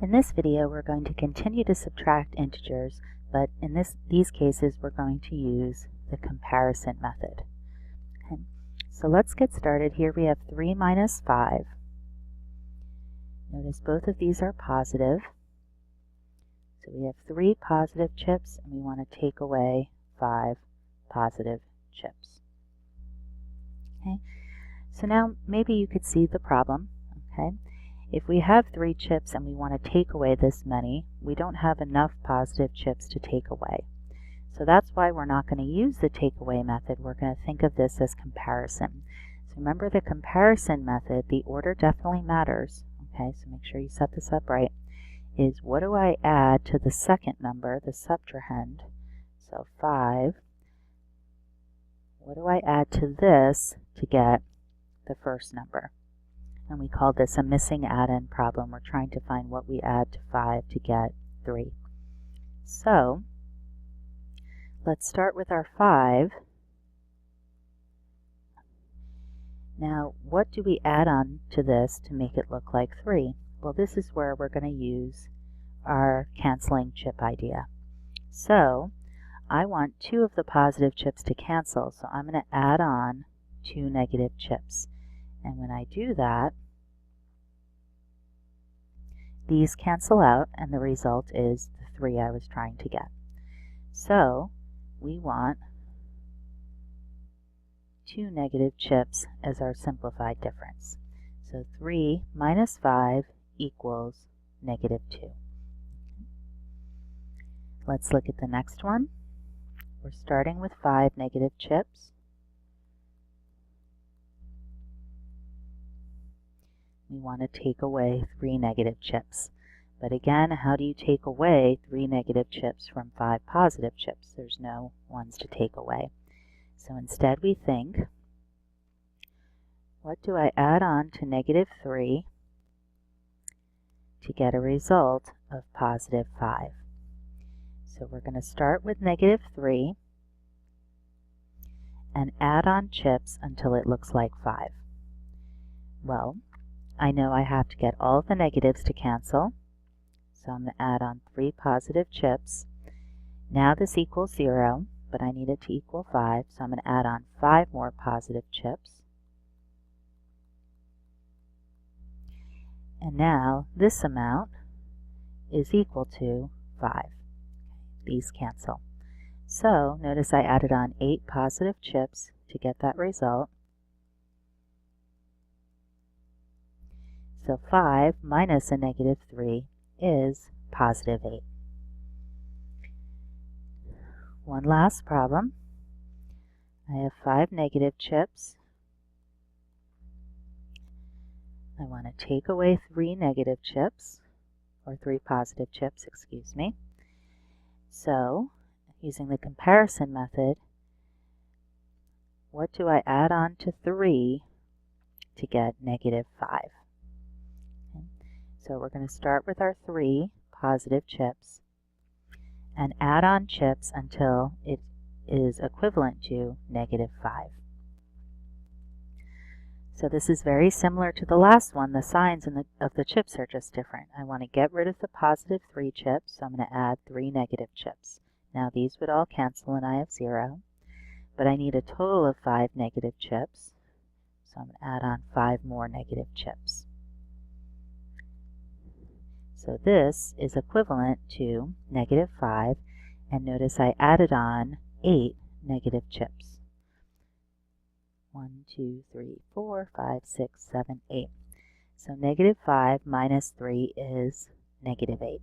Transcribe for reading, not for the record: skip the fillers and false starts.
In this video, we're going to continue to subtract integers, but in these cases, we're going to use the comparison method. Okay. So let's get started. Here we have 3 minus 5. Notice both of these are positive. So we have 3 positive chips, and we want to take away 5 positive chips. Okay. So now maybe you could see the problem. Okay. If we have 3 chips and we want to take away this many, we don't have enough positive chips to take away. So that's why we're not going to use the takeaway method. We're going to think of this as comparison. So remember the comparison method, the order definitely matters. Okay, so make sure you set this up right. Is what do I add to the second number, the subtrahend? So 5. What do I add to this to get the first number? And we call this a missing add-in problem. We're trying to find what we add to 5 to get 3. So let's start with our 5. Now, what do we add on to this to make it look like 3? Well, this is where we're going to use our canceling chip idea. So I want 2 of the positive chips to cancel, so I'm going to add on 2 negative chips. And when I do that, these cancel out, and the result is the 3 I was trying to get. So we want 2 negative chips as our simplified difference. So 3 minus 5 equals negative 2. Let's look at the next one. We're starting with 5 negative chips. We want to take away 3 negative chips. But again, how do you take away 3 negative chips from 5 positive chips? There's no ones to take away. So instead we think, what do I add on to negative 3 to get a result of positive 5? So we're going to start with negative 3 and add on chips until it looks like 5. Well, I know I have to get all of the negatives to cancel, so I'm going to add on 3 positive chips. Now this equals 0, but I need it to equal 5, so I'm going to add on 5 more positive chips. And now this amount is equal to 5. These cancel. So notice I added on 8 positive chips to get that result. So 5 minus a negative 3 is positive 8. One last problem. I have 5 negative chips. I want to take away 3 negative chips, or 3 positive chips, excuse me. So, using the comparison method, what do I add on to 3 to get negative 5? Okay. So we're going to start with our 3 positive chips and add on chips until it is equivalent to negative 5. So this is very similar to the last one. The signs of the chips are just different. I want to get rid of the positive 3 chips, so I'm going to add 3 negative chips. Now these would all cancel and I have 0, but I need a total of 5 negative chips, so I'm going to add on 5 more negative chips. So this is equivalent to negative 5, and notice I added on 8 negative chips. 1, 2, 3, 4, 5, 6, 7, 8. So negative 5 minus 3 is negative 8.